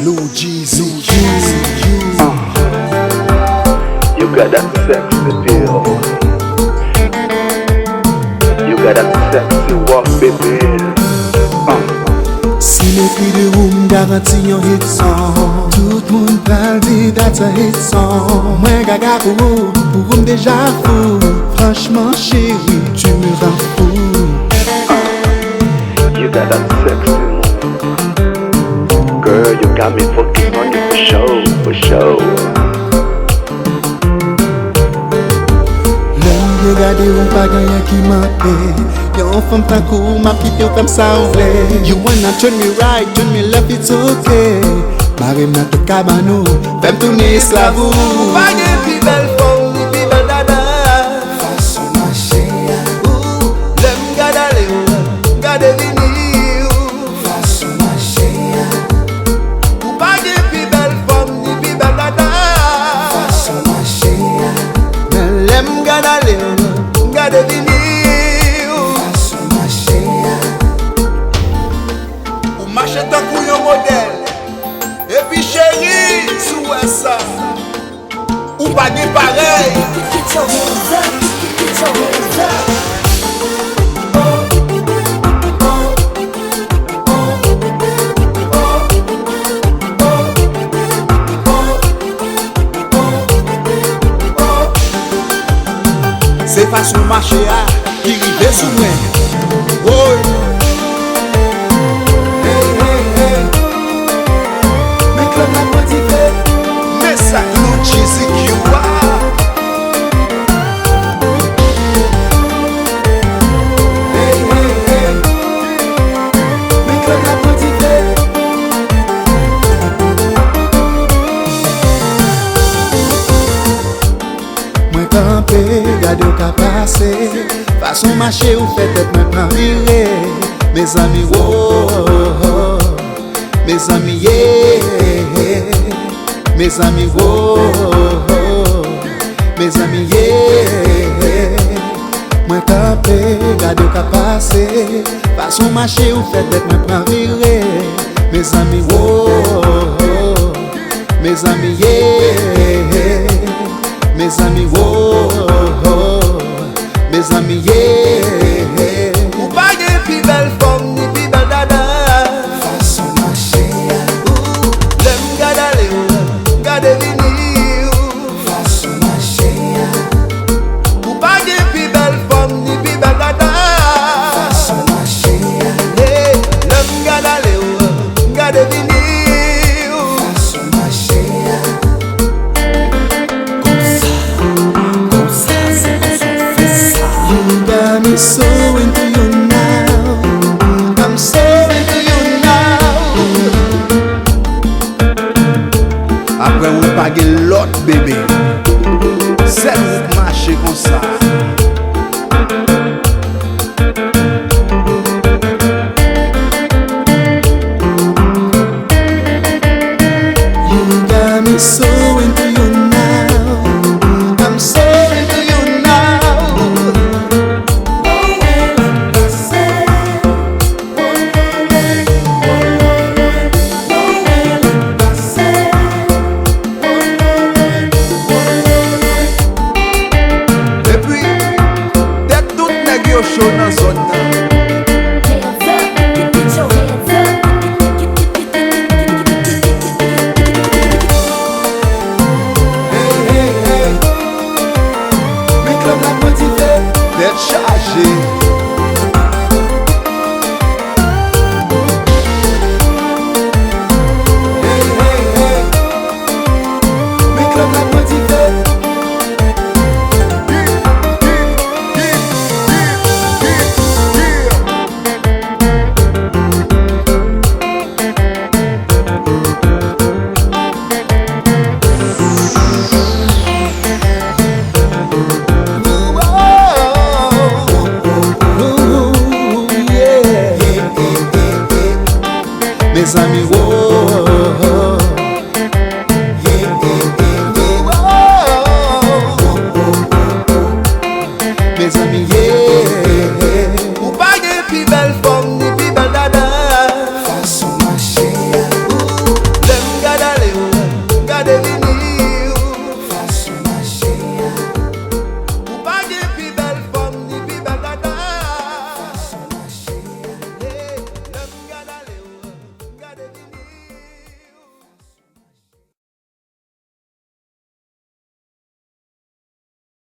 Lou Jeezy. You got that sexy feel. You got that sexy walk, baby. Si me cri de room garanti yon hit song. Tout moun pral di that's a hit song. Mwen gaga pour room déjà fou. Franchement chérie, tu me rends fou. You got that sexy move. Girl, you got me focused on you for sure, for sure. Regardez ou pas gagner qui manque. Yon femme ta kou m'a quitté comme ça ou vle. You wanna turn me right, turn me left, it's okay. Barem nan te kabano, fem tourner esclavou. Pa gen pi bel fom, ni pi bel dada. Fason mache ya. Lem gada le ou, gade vini ou. Fason mache ya. Ou pa gen pi bel fom, ni pi bel dada. Fason mache ya. Men lem gada le ou, gade vini ou. Fason mache ya. Ou mache tan kou yon model. E pi chéri, sou wè sa. Ou pa gen parey. Get your hands up, get your hands up. Se fason mache a, ki rive sou mwen. Oy. Hey, hey, hey. Men klop la motive. Men sak Lou Jeezy ki wa. Hey, hey, hey. Men klop la motive. Mwen kampe, gade ou ka pase. Fason mache ou fait tête mwen pran vire. Mes amis, oh, mes amis, yeah. Mes amis, oh, mes amis, yeah. Mwen kampe, gade ou ka pase. Fason mache ou fait tête mwen pran vire. Mes amis, oh, mes amis, yeah. Mes amis, oh, mes amis, yeah. Ou pa gen pi bel fom, ni pi bel dada. Fason mache ya. Lem gada le ou, gade vini ou. Fason mache ya. Ou pa gen pi bel fom, ni pi bel dada. Fason mache ya. Hey, lem gada le ou, gade vini ou. Fason mache ya. You got me so into you now. I'm so into you now. Apre ou pa gen lot bebe. Set ou mache kon sa. You got me so into you now. I'm so into you now. E pi, tet tout neg yo show nan zon nan. Hands up, get your hands up. Hey, hey, hey. Men klop la motive. Tet chaje. Hey, hey, hey. Men klop la motive. Ooh, yeah. Mes amis, oh, mes amis,